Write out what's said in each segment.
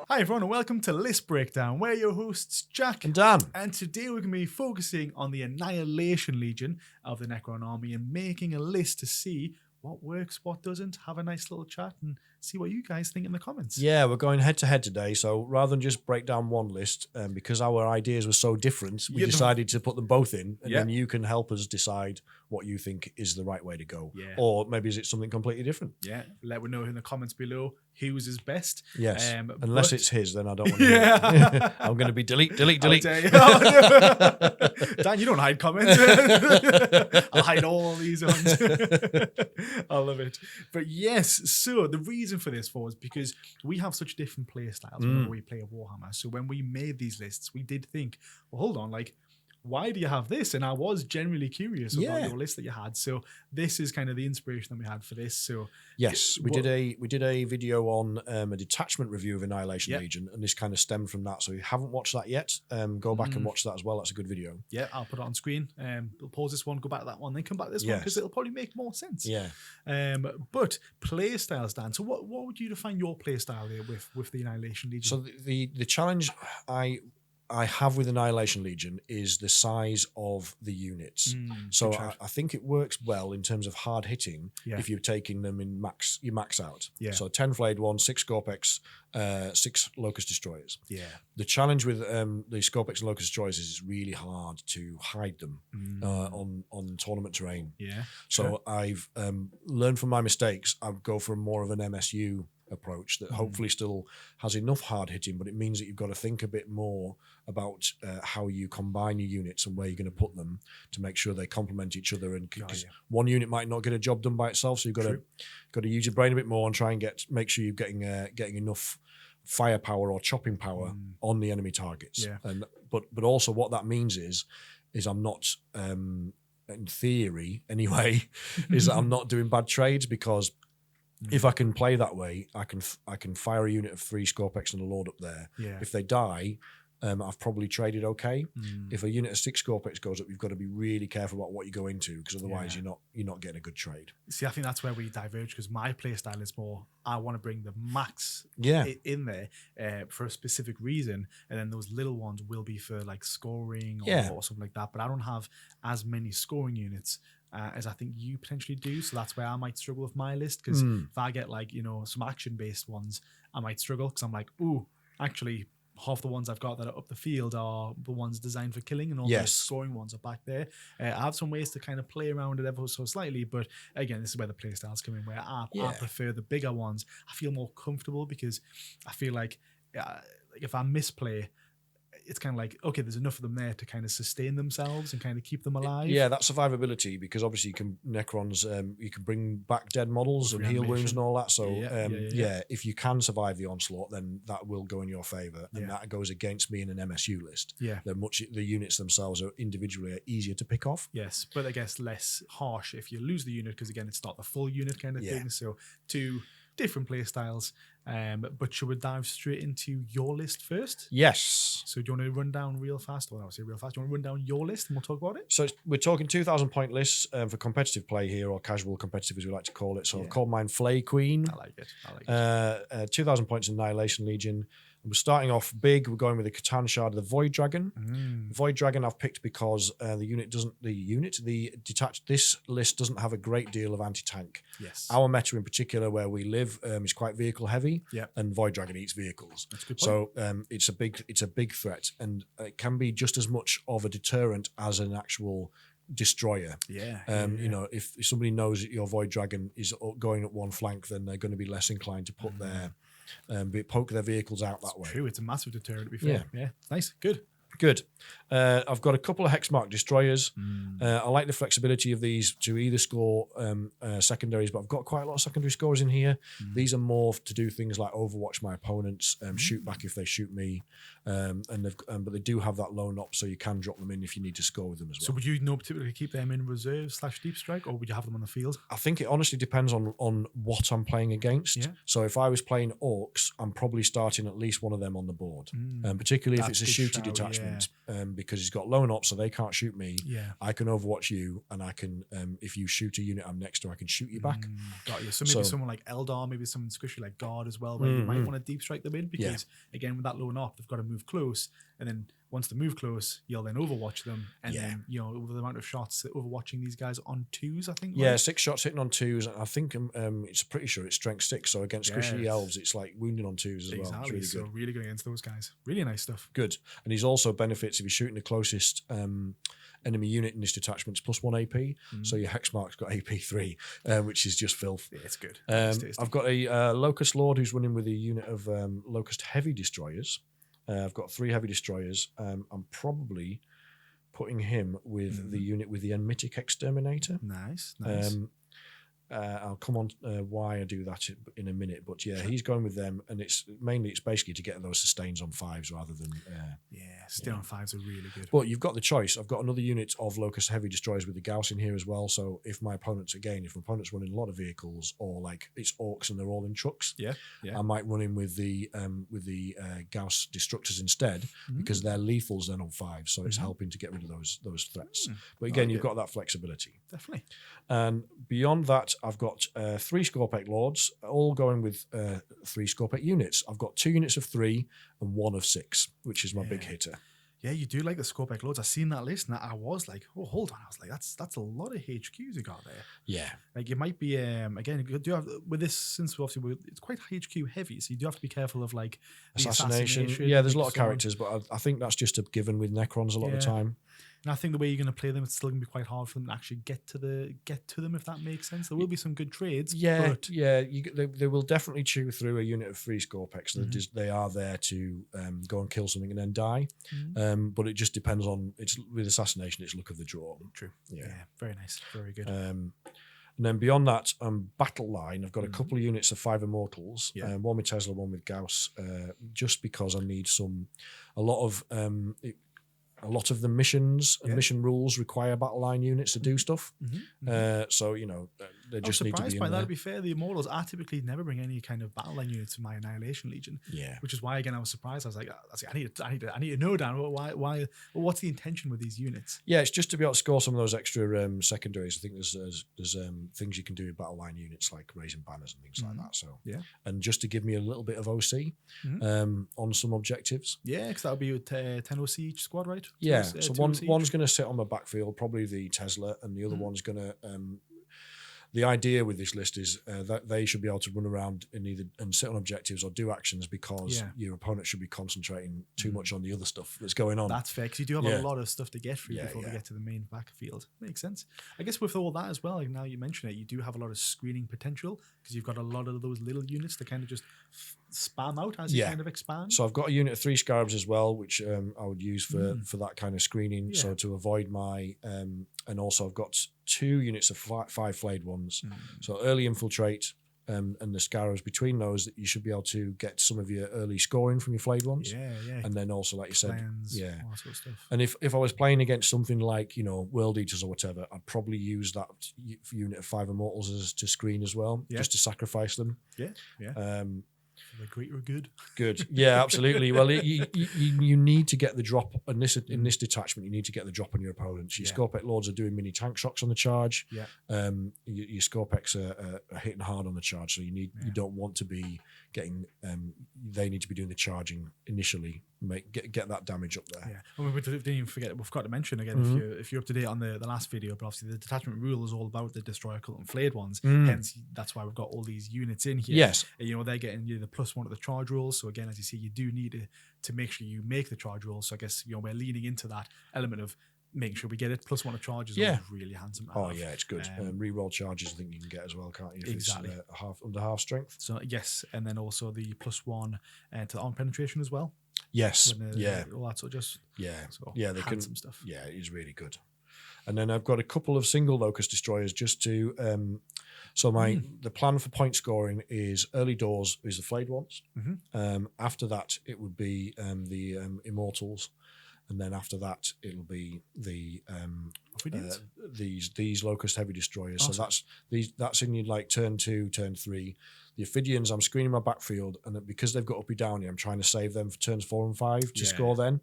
Hi everyone and welcome to List Breakdown. We're your hosts Jack and Dan. And today we're going to be focusing on the Annihilation Legion of the Necron army and making a list to see what works, what doesn't, have a nice little chat and see what you guys think in the comments. Yeah, we're going head to head today. So rather than just break down one list, because our ideas were so different, we decided to put them both in, and then you can help us decide what you think is the right way to go. Yeah. Or maybe is it something completely different? Yeah, let me know in the comments below whose is best. Yes, unless it's his, then I don't want to hear it. I'm going to be delete. Dan, you don't hide comments. I'll hide all these ones. I love it. But yes, so the reason for this was because we have such different play styles whenever we play a Warhammer. So when we made these lists, we did think, well, hold on, like, why do you have this? And I was genuinely curious about your list that you had. So this is kind of the inspiration that we had for this. So yes, we did a video on a detachment review of Annihilation Legion, and this kind of stemmed from that. So if you haven't watched that yet, go back and watch that as well. That's a good video. Yeah, I'll put it on screen. We'll pause this one, go back to that one, then come back to this one because it'll probably make more sense. Yeah. But play styles, Dan. So what would you define your play style here with the Annihilation Legion? So the challenge I have with Annihilation Legion is the size of the units. So I think it works well in terms of hard hitting if you're taking them in max out. Yeah. So 10 Flayed Ones, 6 Scorpex, 6 Locust Destroyers. Yeah. The challenge with the Scorpex and Locust Destroyers is it's really hard to hide them on tournament terrain. Yeah. So I've learned from my mistakes. I go for more of an MSU approach that hopefully still has enough hard hitting, but it means that you've got to think a bit more about how you combine your units and where you're going to put them to make sure they complement each other. And because one unit might not get a job done by itself, so you've got to use your brain a bit more and try and make sure you're getting enough firepower or chopping power on the enemy targets. Yeah. And but also what that means is I'm not in theory anyway is that I'm not doing bad trades, because if I can play that way, I can fire a unit of 3 Scorpex and a Lord up there. Yeah. If they die, I've probably traded okay. If a unit of 6 Scorpex goes up, you've got to be really careful about what you go into, because otherwise you're not getting a good trade. See, I think that's where we diverge, because my play style is more, I want to bring the max in there for a specific reason, and then those little ones will be for like scoring or something like that. But I don't have as many scoring units as I think you potentially do. So that's where I might struggle with my list, because if I get like, some action-based ones, I might struggle, because I'm like, ooh, actually half the ones I've got that are up the field are the ones designed for killing, and all the scoring ones are back there. I have some ways to kind of play around it ever so slightly, but again, this is where the play styles come in, where I prefer the bigger ones. I feel more comfortable, because I feel like if I misplay, it's kind of like, okay, there's enough of them there to kind of sustain themselves and kind of keep them alive. Yeah, that survivability, because obviously you can Necrons, you can bring back dead models and heal wounds and all that. So if you can survive the onslaught, then that will go in your favor, and that goes against me in an MSU list. Yeah, the units themselves are individually easier to pick off. Yes, but I guess less harsh if you lose the unit, because again, it's not the full unit kind of thing. So two different play styles. But should we dive straight into your list first? Yes. So do you want to run down real fast? Well, I would say real fast. Do you want to run down your list and we'll talk about it? So we're talking 2,000 point lists for competitive play here, or casual competitive as we like to call it. So I've called mine Flay Queen. I like it. 2,000 points in Annihilation Legion. We're starting off big. We're going with the Catan Shard of the Void Dragon. Void Dragon I've picked because this list doesn't have a great deal of anti-tank. Yes. Our meta in particular, where we live, is quite vehicle heavy, and Void Dragon eats vehicles. That's a good point. So it's a big threat, and it can be just as much of a deterrent as an actual destroyer. If somebody knows that your Void Dragon is going up one flank, then they're going to be less inclined to put poke their vehicles out that way. True, it's a massive deterrent, to be fair. Yeah, nice, good. I've got a couple of Hexmark Destroyers. I like the flexibility of these to either score secondaries, but I've got quite a lot of secondary scores in here. These are more to do things like overwatch my opponents, shoot back if they shoot me, but they do have that low knock, so you can drop them in if you need to score with them as well. So would you typically keep them in reserve / deep strike, or would you have them on the field? I think it honestly depends on what I'm playing against. Yeah. So if I was playing Orcs, I'm probably starting at least one of them on the board, particularly if it's a shooty detachment. detachment because he's got lone op, so they can't shoot me. Yeah. I can overwatch you, and I can, if you shoot a unit I'm next to, I can shoot you back. Got you. So maybe someone like Eldar, maybe someone squishy like Guard as well, where you might want to deep strike them in because, again, with that lone op, they've got to move close, and then once they move close, you'll then overwatch them, and then, you know, with the amount of shots, overwatching these guys on 2s, I think. Yeah, right? 6 shots hitting on 2s. I think it's pretty sure it's strength 6, so against squishy elves, it's like wounding on 2s as well. It's really so good. really good against those guys. Really nice stuff. Good. And he's also benefits if you're shooting the closest enemy unit in this detachment, it's +1 AP. So your Hexmark's got AP 3, which is just filth. Yeah, it's good. I've got a Locust Lord who's running with a unit of Locust Heavy Destroyers. I've got 3 Heavy Destroyers. I'm probably putting him with the unit with the Enmitic Exterminator. Nice. I'll come on why I do that in a minute, but yeah, he's going with them, and it's basically to get those sustains on 5s rather than stay on 5s are really good. But you've got the choice. I've got another unit of Locust Heavy Destroyers with the Gauss in here as well. So if my opponent's running a lot of vehicles, or like it's orcs and they're all in trucks, I might run in with the Gauss Destructors instead because they're lethals then on 5, so it's helping to get rid of those threats. But again, you've got that flexibility. Definitely. And beyond that, I've got 3 Scorpec Lords, all going with 3 Scorpec units. I've got 2 units of 3 and 1 of 6, which is my big hitter. Yeah, you do like the Scorpec Lords. I seen that list and I was like, oh, hold on. I was like, that's a lot of HQs you got there. Yeah. Like it might be, again, you do have, with this, since obviously it's quite HQ heavy, so you do have to be careful of like assassination. Yeah, there's a lot of characters, but I think that's just a given with Necrons a lot of the time. And I think the way you're going to play them, it's still going to be quite hard for them to actually get to them, if that makes sense. There will be some good trades. Yeah, they will definitely chew through a unit of 3 Scorpecs. They are there to go and kill something and then die. But it just depends on, with assassination, it's luck of the draw. True. Yeah, very nice. Very good. And then beyond that, battle line, I've got a couple of units of 5 Immortals, one with Tesla, one with Gauss, just because I need a lot of the missions and mission rules require battle line units to do stuff. So, they just need to be in there. To be fair, the Immortals, I typically never bring any kind of battle line units to my Annihilation Legion. Yeah. Which is why, again, I was surprised. I was like, I need to know, Dan, why what's the intention with these units? Yeah, it's just to be able to score some of those extra secondaries. I think there's things you can do with battle line units like raising banners and things like that. So and just to give me a little bit of OC on some objectives. Yeah, because that would be 10 OC each squad, right? Yeah, so one's going to sit on the backfield, probably the Tesla, and the other one's going to. The idea with this list is that they should be able to run around and sit on objectives or do actions because your opponent should be concentrating too much on the other stuff that's going on. That's fair, because you do have a lot of stuff to get through before they get to the main backfield. Makes sense. I guess with all that as well, like now you mention it, you do have a lot of screening potential because you've got a lot of those little units to kind of just spam out as you kind of expand. So I've got a unit of 3 Scarabs as well, which I would use for that kind of screening. So to avoid my and also I've got 2 units of 5 flayed ones. So early infiltrate and the Scarabs, between those, that you should be able to get some of your early scoring from your flayed ones. And then also, like you said, all that sort of stuff. And if I was playing against something like World Eaters or whatever, I'd probably use that unit of 5 Immortals to screen as well, just to sacrifice them. For the greater good. Good. Yeah, absolutely. Well, you need to get the drop in this detachment. You need to get the drop on your opponents. Your Scorpec Lords are doing mini tank shocks on the charge. Your Scorpecs are hitting hard on the charge, so you don't want to be getting. They need to be doing the charging initially. Get that damage up there. Yeah, and we didn't even forget. We've got to mention again if you're up to date on the last video, but obviously the detachment rule is all about the destroyer cult and flayed ones. Hence, that's why we've got all these units in here. Yes, they're getting the +1 of the charge rules. So again, as you see, you do need to make sure you make the charge rules. So I guess we're leaning into that element of making sure we get it. +1 of charges is really handsome. It's good. Reroll charges, I think you can get as well, can't you? If exactly. It's under half strength. So yes, and then also the +1 to arm penetration as well. Yes. All that sort of just they can stuff. Yeah, it is really good. And then I've got a couple of single Locust Destroyers just to. The plan for point scoring is early doors is the flayed ones. After that, it would be the Immortals. And then after that, it'll be the these Locust Heavy Destroyers. So that's in your turn 2, turn 3. The Ophidians, I'm screening my backfield, and because they've got uppy downy, I'm trying to save them for turns 4 and 5 to score then,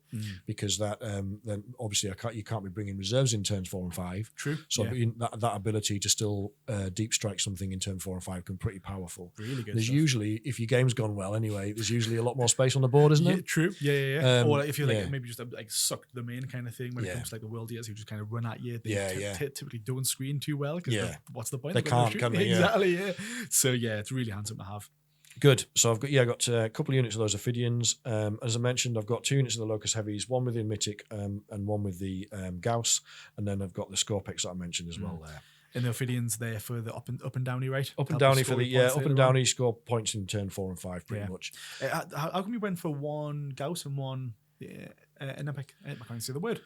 because that then obviously you can't be bringing reserves in turns 4 and 5. True. So that ability to still deep strike something in turn 4 and 5 can be pretty powerful. Really good. There's usually, if your game's gone well anyway, there's usually a lot more space on the board, isn't it? True. Yeah. Or if you maybe just like sucked them in kind of thing when it comes to like the world eaters who just kind of run at you. They typically don't screen too well because what's the point? They can't, can they? Exactly. Yeah. So it's really handsome to have. Good. So I've got a couple of units of those Ophidians. As I mentioned, I've got 2 units of the Locust Heavies, one with the Mythic and one with the Gauss, and then I've got the Scorpex that I mentioned as well there. And the Ophidians there for the up and downy, right? Up and downy for the up and downy score points in turn 4 and 5 pretty much. How come you went for one Gauss and one an epic? I can't say the word.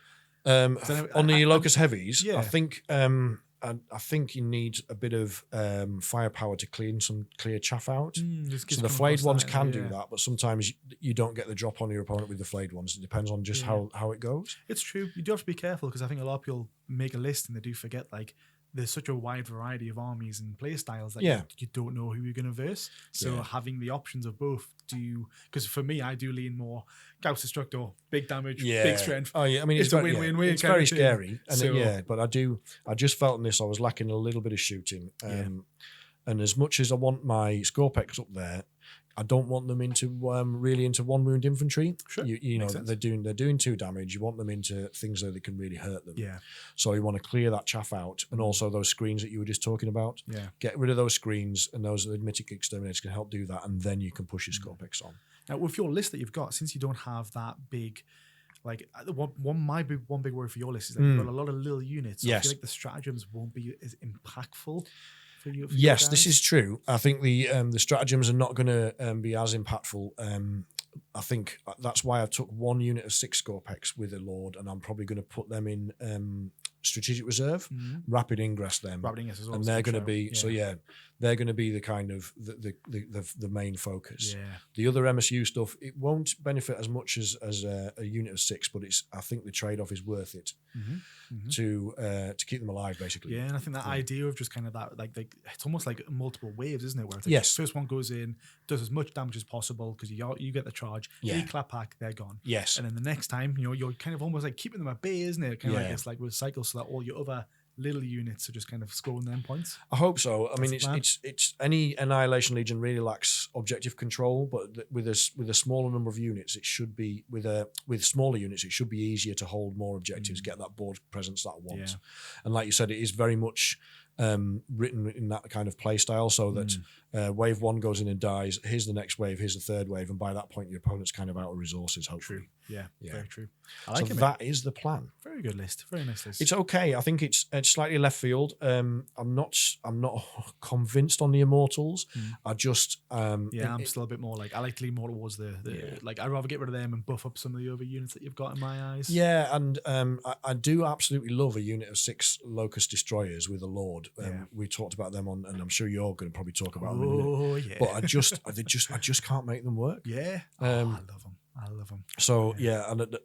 On the Locust Heavies, I think I think you need a bit of firepower to clear chaff out. So the flayed ones can do that, but sometimes you don't get the drop on your opponent with the flayed ones. It depends on just how it goes. It's true. You do have to be careful because I think a lot of people make a list and they do forget like there's such a wide variety of armies and play styles that you don't know who you're going to verse. So having the options of both because for me, I do lean more Gauss Destructor, big damage, big strength. Oh yeah, I mean it's a win-win-win. It's very scary, and but I just felt in this I was lacking a little bit of shooting, and as much as I want my Scorpex up there, I don't want them into really into 1 wound infantry. Sure. You know they're doing 2 damage. You want them into things that can really hurt them. Yeah. So you want to clear that chaff out, and also those screens that you were just talking about. Yeah. Get rid of those screens, and those Mythic Exterminators can help do that, and then you can push your Scorpex on. Now with your list that you've got, since you don't have that big. Like one big worry for your list is that you've got a lot of little units. So I feel like the stratagems won't be as impactful. Yes, this is true. I think the stratagems are not going to be as impactful. I think that's why I took 1 unit of 6 Scorpex with a Lord, and I'm probably going to put them in strategic reserve, rapid ingress them, and they're going to be they're going to be the kind of the main focus. Yeah. The other MSU stuff, it won't benefit as much as a unit of 6, but I think the trade off is worth it to keep them alive basically. Yeah, and I think that idea of just kind of that like it's almost like multiple waves, isn't it? Where it's like the first one goes in, does as much damage as possible because you get the charge. They clap back, they're gone. Yes, and then the next time you're kind of almost like keeping them at bay, isn't it? Kind of like it's like with cycles, so that all your other little units are just kind of scoring them points. I hope so. I mean, it's any Annihilation Legion really lacks objective control, but with a smaller number of units, it should be with smaller units, it should be easier to hold more objectives, get that board presence that I want. Yeah. And like you said, it is very much written in that kind of play style, so that wave 1 goes in and dies. Here's the next wave. Here's the third wave, and by that point, your opponent's kind of out of resources. Hopefully, true. Yeah, very true. I like it. That is the plan. Very good list. Very nice list. It's okay. I think it's slightly left field. I'm not convinced on the Immortals. I just I'm still a bit more like I like to lean more towards the like I'd rather get rid of them and buff up some of the other units that you've got in my eyes. Yeah, and I do absolutely love a unit of 6 Locust Destroyers with a Lord. We talked about them and I'm sure you're going to probably talk about them in a minute. Yeah. But I just can't make them work. Yeah. I love them. So and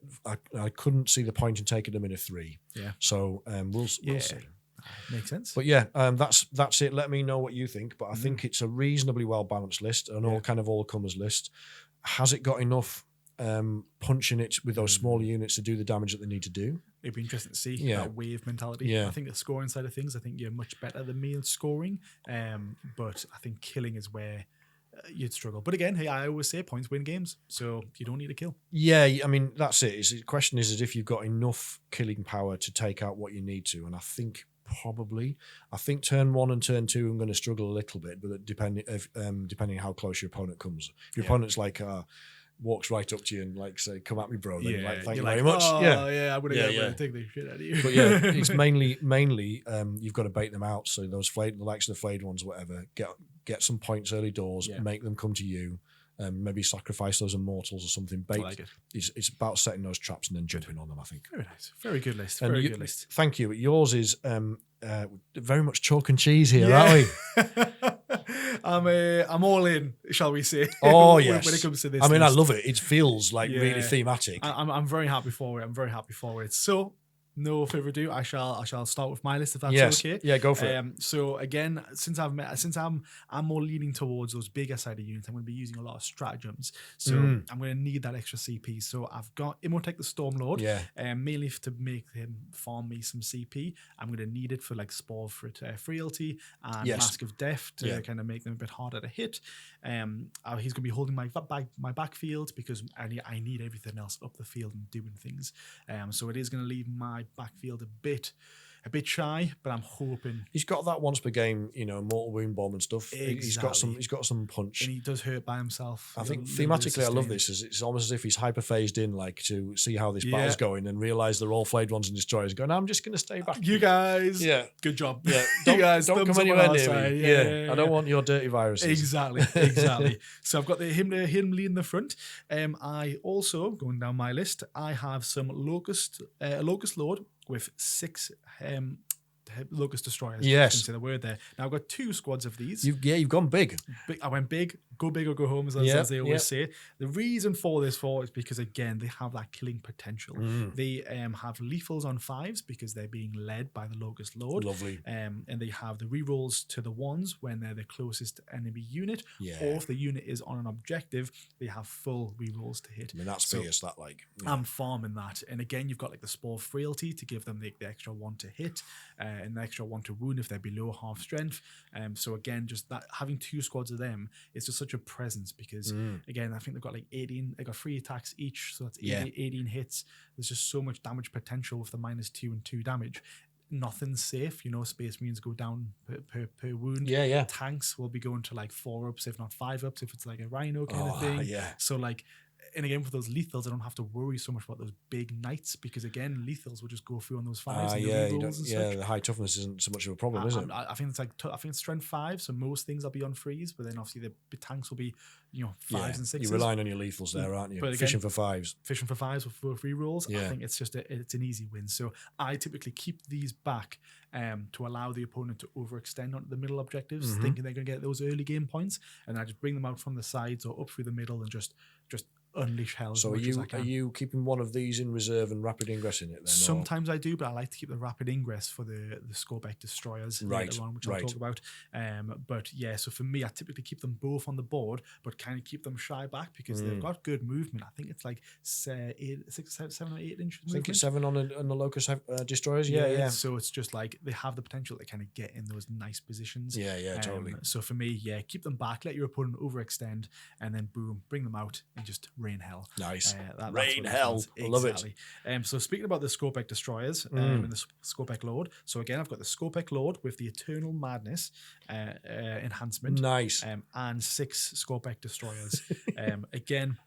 I couldn't see the point in taking them in a 3. Yeah. So we'll see. Makes sense. But that's it. Let me know what you think. But I think it's a reasonably well balanced list, an all comers list. Has it got enough punch in it with those smaller units to do the damage that they need to do? It'd be interesting to see that wave mentality. Yeah. I think the scoring side of things, I think you're much better than me in scoring. But I think killing is where you'd struggle. But again, I always say points win games, so you don't need to kill. Yeah, I mean, that's it. The question is if you've got enough killing power to take out what you need to, and I think turn 1 and turn 2 I'm going to struggle a little bit, but depending how close your opponent comes. If your opponent's like walks right up to you and like say, "Come at me, bro," then you're like, "Thank you very much." Oh, yeah, I'm gonna take the shit out of you. But it's mainly you've got to bait them out. So those the likes of the flayed ones, whatever, get some points early doors, make them come to you. Maybe sacrifice those Immortals or something. Bait. Like it's about setting those traps and then jumping on them, I think. Very nice. Very good list. Very good list. Thank you. Yours is very much chalk and cheese here, aren't we? I'm all in, shall we say? Oh yes. When it comes to this, I love it. It feels like really thematic. I'm very happy for it. So no further ado, I shall start with my list if that's okay. Yeah, go for it. So again, since I'm more leaning towards those bigger side of units, I'm going to be using a lot of stratagems. So I'm going to need that extra CP. So I've got Imhotep the Stormlord, mainly to make him farm me some CP. I'm going to need it for like Spore for Frailty and Mask of Death to kind of make them a bit harder to hit. He's going to be holding my backfield because I need everything else up the field and doing things. So it is going to leave my backfield a bit shy, but I'm hoping he's got that once per game, mortal wound bomb and stuff. Exactly. He's got some punch, and he does hurt by himself. I think thematically, I love this. It's almost as if he's hyper phased in, like to see how this battle's going and realize they're all flayed ones and destroyers. Going, I'm just going to stay back. You guys, good job. Yeah, you guys don't come anywhere near me. Yeah, I don't want your dirty viruses. Exactly. So I've got him leading the front. I also, going down my list, I have some Locust Lord with 6 Locust Destroyers. Yes. I can say the word there. Now I've got 2 squads of these. You've gone big. I went big. Go big or go home, as they always say. The reason for this is because, again, they have that killing potential. They have lethals on 5s because they're being led by the Locust Lord. Lovely. And they have the rerolls to the 1s when they're the closest enemy unit. Or if the unit is on an objective, they have full rerolls to hit. I mean, that's fierce, that like. Yeah. I'm farming that. And again, you've got like the Spore Frailty to give them the extra 1 to hit and the extra 1 to wound if they're below half strength. So again, just that having 2 squads of them is just such a presence because again, I think they've got like 18, they got 3 attacks each, so that's 18 hits. There's just so much damage potential with the -2 and 2 damage. Nothing's safe, Space Marines go down per wound. Tanks will be going to like 4 ups, if not 5 ups, if it's like a Rhino kind of thing. So like, and again, for those lethals, I don't have to worry so much about those big knights because again, lethals will just go through on those 5s. The high toughness isn't so much of a problem, is it? I think it's like I think it's strength 5, so most things will be on 3s, but then obviously the tanks will be 5s and 6s. You're relying on your lethals there, aren't you? But again, fishing for 5s with 3 rolls. I think it's just it's an easy win. So I typically keep these back to allow the opponent to overextend onto the middle objectives, thinking they're going to get those early game points, and I just bring them out from the sides or up through the middle and just unleash hell. So are you keeping one of these in reserve and rapid ingress in it then? Sometimes I do, but I like to keep the rapid ingress for the Scorbeck Destroyers later on, which I'll talk about. But yeah, so for me, I typically keep them both on the board, but kind of keep them shy back because they've got good movement. I think it's like 7 or 8 inches. I think it's 7 on the Locust Destroyers. Yeah. So it's just like they have the potential to kind of get in those nice positions. Yeah, totally. So for me, keep them back, let your opponent overextend, and then boom, bring them out and just rain hell. Nice. Rain hell. I love it. So speaking about the Scorbeck Destroyers and the Scorbeck Lord. So again, I've got the Scorbeck Lord with the Eternal Madness enhancement. Nice. And 6 Scorbeck Destroyers. Again,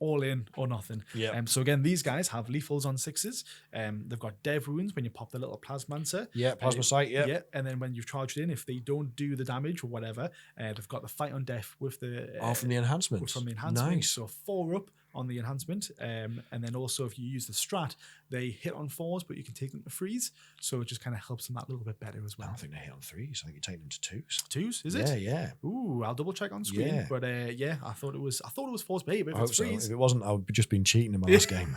all in or nothing. So again, these guys have lethals on 6s. They've got dev wounds when you pop the little plasmancer. Plasma sight. And then when you've charged in, if they don't do the damage or whatever, they've got the fight on death with the from the enhancement. Nice. So 4 up on the enhancement, and then also if you use the strat, they hit on 4s, but you can take them to 3s, so it just kind of helps them that little bit better as well. I don't think they hit on 3s. I think you take them to 2s. 2s, is it? Yeah. Ooh, I'll double check on screen. But I thought it was 4s, but if it's 3s, if it wasn't, I would have just been cheating in my last game.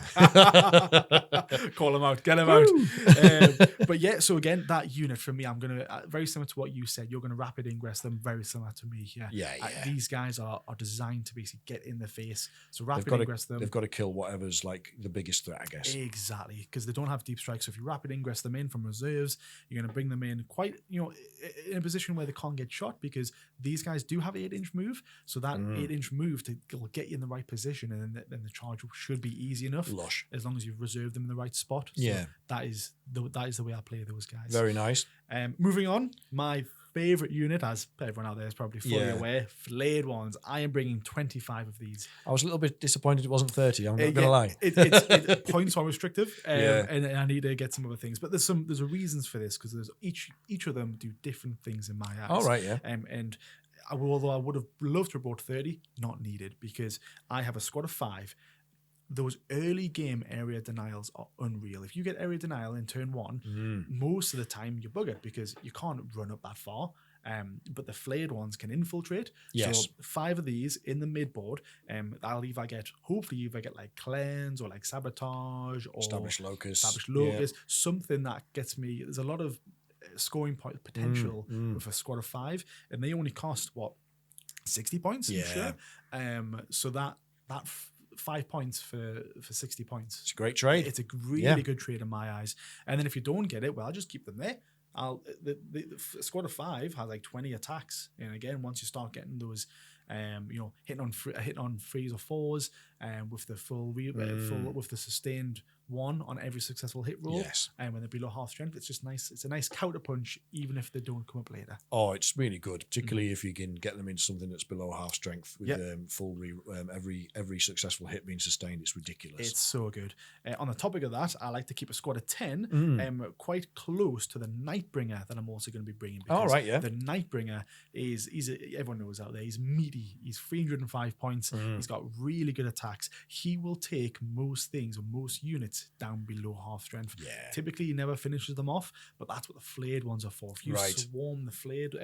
Call them out, get them out. But yeah, so again, that unit for me, I'm gonna very similar to what you said. You're gonna rapid ingress them, very similar to me. These guys are designed to basically get in the face. So rapid ingress them. They've got to kill whatever's like the biggest threat, I guess. Exactly, because they don't have deep strikes. So if you rapid ingress them in from reserves, you're going to bring them in quite, in a position where they can't get shot because these guys do have 8-inch move. So that 8-inch move will get you in the right position, and then the charge should be easy enough. Lush. As long as you've reserved them in the right spot. So that is the way I play those guys. Very nice. Moving on, my favorite unit, as everyone out there is probably fully aware, flayed ones. I am bringing 25 of these. I was a little bit disappointed it wasn't 30. I'm not gonna lie. Points are restrictive, and I need to get some other things. But there's a reasons for this because there's each of them do different things in my eyes. All right, yeah. And although I would have loved to have brought 30, not needed because I have a squad of 5. Those early game area denials are unreal. If you get area denial in turn 1, most of the time you're buggered because you can't run up that far. but the flayed ones can infiltrate. Yes. So 5 of these in the mid board, I'll hopefully either get like cleanse or like sabotage or established locus, something that gets me. There's a lot of scoring point potential with a squad of 5, and they only cost what, 60 points. Sure. So that 5 points for 60 points. It's a great trade. It's a really good trade in my eyes. And then if you don't get it, well, I'll just keep them there. The squad of 5 has like 20 attacks, and again, once you start getting those, hitting on 3s or 4s, with the full with the sustained 1 on every successful hit roll, and when they're below half strength, it's just nice. It's a nice counter punch, even if they don't come up later. Oh, it's really good, particularly if you can get them into something that's below half strength with full every successful hit being sustained. It's ridiculous. It's so good. On the topic of that, I like to keep a squad of 10, quite close to the Nightbringer that I'm also going to be bringing. All right, the Nightbringer everyone knows out there. He's meaty. He's 305 points. He's got really good attacks. He will take most things or most units down below half strength. Typically he never finishes them off, but that's what the flayed ones are for. If you swarm the flayed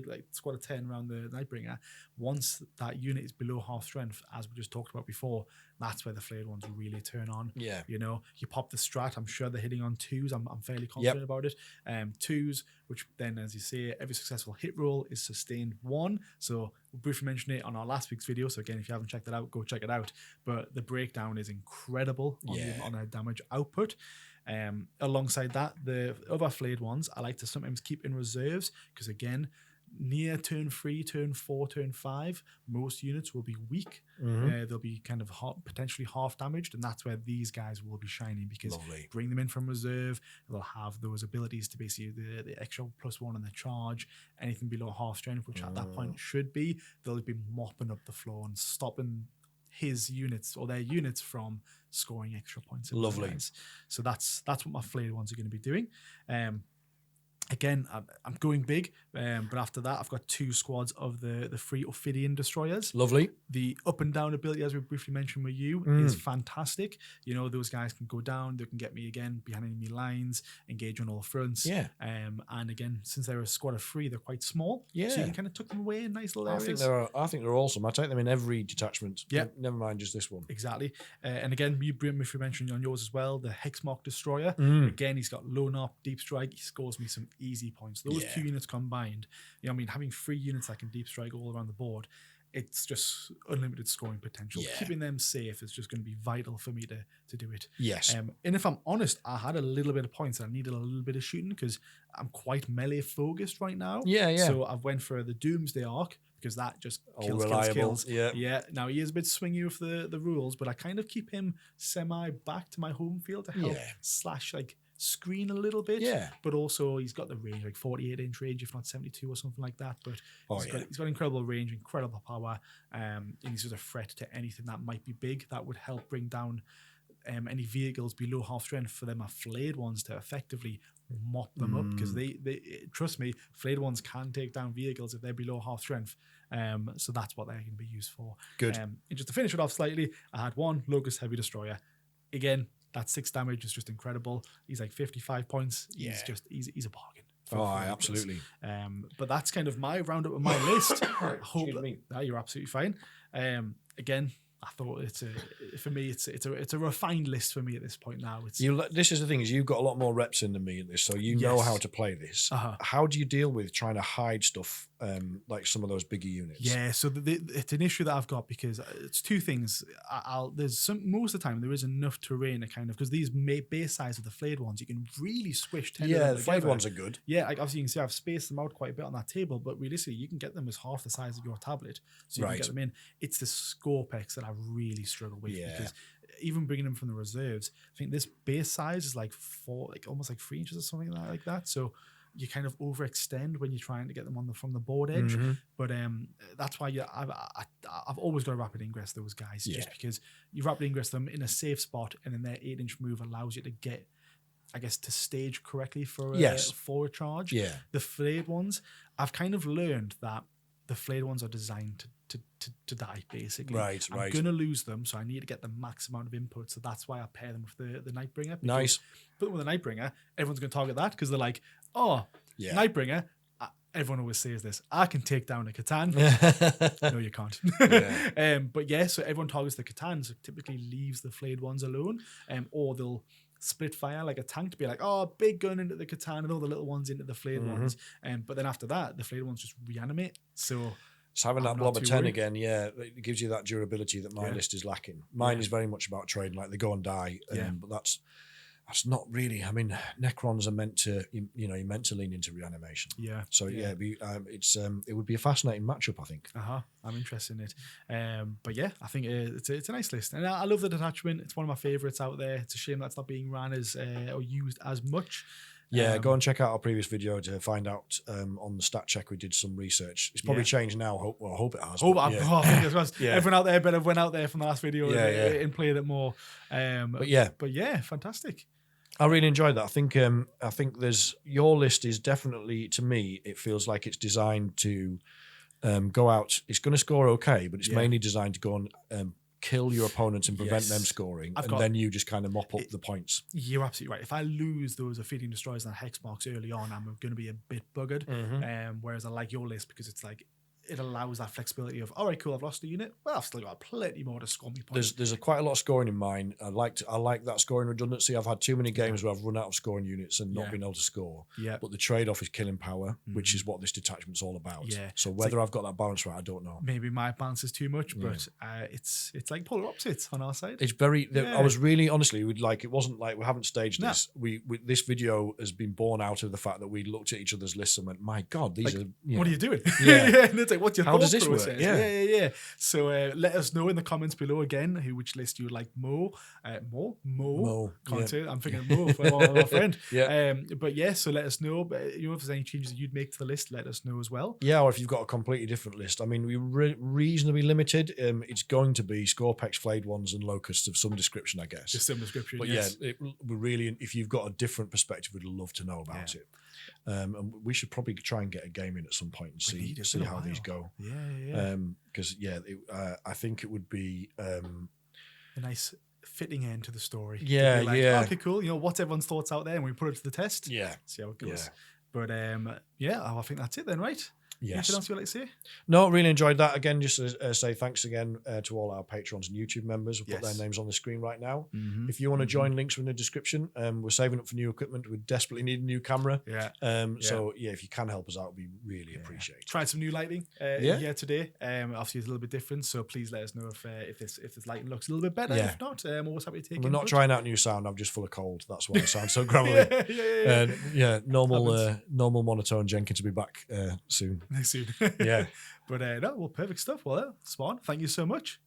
like squad of 10 around the Nightbringer, once that unit is below half strength, as we just talked about before, that's where the flayed ones really turn on. You pop the strat. I'm sure they're hitting on 2s. I'm fairly confident about it. 2s, which then, as you say, every successful hit roll is sustained 1. So we briefly mentioned it on our last week's video. So again, if you haven't checked it out, go check it out. But the breakdown is incredible on a damage output. Alongside that, the other flayed ones I like to sometimes keep in reserves, because again, near turn 3, turn 4, turn 5, most units will be weak. They'll be kind of potentially half damaged, and that's where these guys will be shining, because bring them in from reserve, they'll have those abilities to basically the extra +1 on the charge, anything below half strength, which at that point should be, they'll be mopping up the floor and stopping his units or their units from scoring extra points. So that's what my flayed ones are going to be doing. Again, I'm going big, but after that, I've got 2 squads of the 3 Ophidian destroyers. The up and down ability, as we briefly mentioned with you, is fantastic. Those guys can go down, they can get me again behind enemy lines, engage on all fronts. And again, since they're a squad of 3, they're quite small. So you can kind of tuck them away in nice little areas. I think they're awesome. I take them in every detachment. Never mind just this one. Exactly. And again, you briefly mentioned on yours as well, the Hexmark destroyer. Again, he's got low knock, deep strike. He scores me some easy points. Those 2 units combined, having 3 units that can deep strike all around the board, it's just unlimited scoring potential. Keeping them safe is just going to be vital for me to do it. And if I'm honest, I had a little bit of points and I needed a little bit of shooting, because I'm quite melee focused right now. So I've went for the Doomsday Arc, because that just kills. Now he is a bit swingy with the rules, but I kind of keep him semi back to my home field to help slash like screen a little bit, but also he's got the range, like 48-inch range, if not 72 or something like that. But he's got incredible range, incredible power, and he's just a threat to anything that might be big that would help bring down any vehicles below half strength, for them my flayed ones to effectively mop them up, because they trust me, flayed ones can take down vehicles if they're below half strength. So that's what they're going to be used for. And just to finish it off slightly, I had 1 Locust Heavy Destroyer. Again, that 6 damage is just incredible. He's like 55 points. He's a bargain. Absolutely. But that's kind of my roundup of my list. I hope you're absolutely fine. Again, I thought it's a refined list for me at this point now. This is the thing, is you've got a lot more reps in than me in this, so you know how to play this. How do you deal with trying to hide stuff, like some of those bigger units? So it's an issue that I've got, because it's 2 things. Most of the time there is enough terrain to kind of, because these base size of the flayed ones, you can really squish 10 of them the flayed ones are good. Like obviously you can see I've spaced them out quite a bit on that table, but realistically you can get them as half the size of your tablet, so you can get them in. It's the Scorpex that I really struggle with, because even bringing them from the reserves, I think this base size is like almost like 3 inches or something like that. So you kind of overextend when you're trying to get them from the board edge. But that's why I've always got to rapid ingress those guys, just because you rapid ingress them in a safe spot, and then their 8-inch move allows you to get, I guess, to stage correctly for a charge. The flayed ones, I've kind of learned that the flayed ones are designed to die, basically. I'm going to lose them, so I need to get the max amount of input. So that's why I pair them with the Nightbringer. But with the Nightbringer, everyone's going to target that, because they're like, Nightbringer, everyone always says this. I can take down a Catan. No, you can't. But yeah, so everyone targets the Catans. Typically leaves the flayed ones alone, or they'll split fire like a tank to be like, oh, big gun into the Catan and all the little ones into the flayed ones. But then after that, the flayed ones just reanimate. So having that blob of 10 again, it gives you that durability that my list is lacking. Mine is very much about trading, like they go and die, but that's not really. I mean, Necrons are meant to, you're meant to lean into reanimation. Yeah. So it would be a fascinating matchup, I think. I'm interested in it. But yeah, I think it's a nice list, and I love the detachment. It's one of my favorites out there. It's a shame that's not being ran as or used as much. Yeah, go and check out our previous video to find out on the stat check. We did some research. It's probably changed now. I hope it has. Everyone out there better went out there from the last video and played it more. But yeah, fantastic. I really enjoyed that. I think there's your list is definitely, to me, it feels like it's designed to go out. It's going to score okay, but it's mainly designed to go and kill your opponents and prevent them scoring, then you just kind of mop up the points. You're absolutely right. If I lose those Ophidian Destroyers and Hex Marks early on, I'm going to be a bit buggered. Whereas I like your list because it's like, it allows that flexibility of, all right, cool, I've lost a unit. Well, I've still got plenty more to score me points. There's quite a lot of scoring in mine. I like that scoring redundancy. I've had too many games where I've run out of scoring units and not been able to score. But the trade-off is killing power, which is what this detachment's all about. So whether I've got that balance right, I don't know. Maybe my balance is too much, but it's like polar opposites on our side. It's very. I was really honestly, it wasn't like we haven't staged this. We this video has been born out of the fact that we looked at each other's lists and went, my God, these are. What are you doing? And it's like, what's your how does this work? Yeah. So let us know in the comments below again which list you would like more. Mo. Can't say it. I'm thinking Mo for our friend. But yeah, so let us know. But if there's any changes that you'd make to the list, let us know as well. Yeah, or if you've got a completely different list. I mean, we're reasonably limited. It's going to be Scorpex, Flayed Ones, and Locusts of some description, I guess. Just some description. But we really, if you've got a different perspective, we'd love to know about it. And we should probably try and get a game in at some point and see how these go. Because I think it would be a nice fitting end to the story. Okay, cool. What's everyone's thoughts out there, and we put it to the test. See how it goes. But I think that's it then, right? Yes. Anything else you'd like to say? No, really enjoyed that. Again, just to say thanks again to all our patrons and YouTube members. We'll put their names on the screen right now. If you want to join, links are in the description. We're saving up for new equipment. We desperately need a new camera. So if you can help us out, we really appreciate it. Tried some new lighting here today. Obviously, it's a little bit different. So please let us know if this lighting looks a little bit better. If not, I'm always happy to take it. We're not trying out new sound. I'm just full of cold. That's why I sound so gravelly. Normal monotone Jenkins will be back soon. Soon. But perfect stuff. Well, Spawn, thank you so much.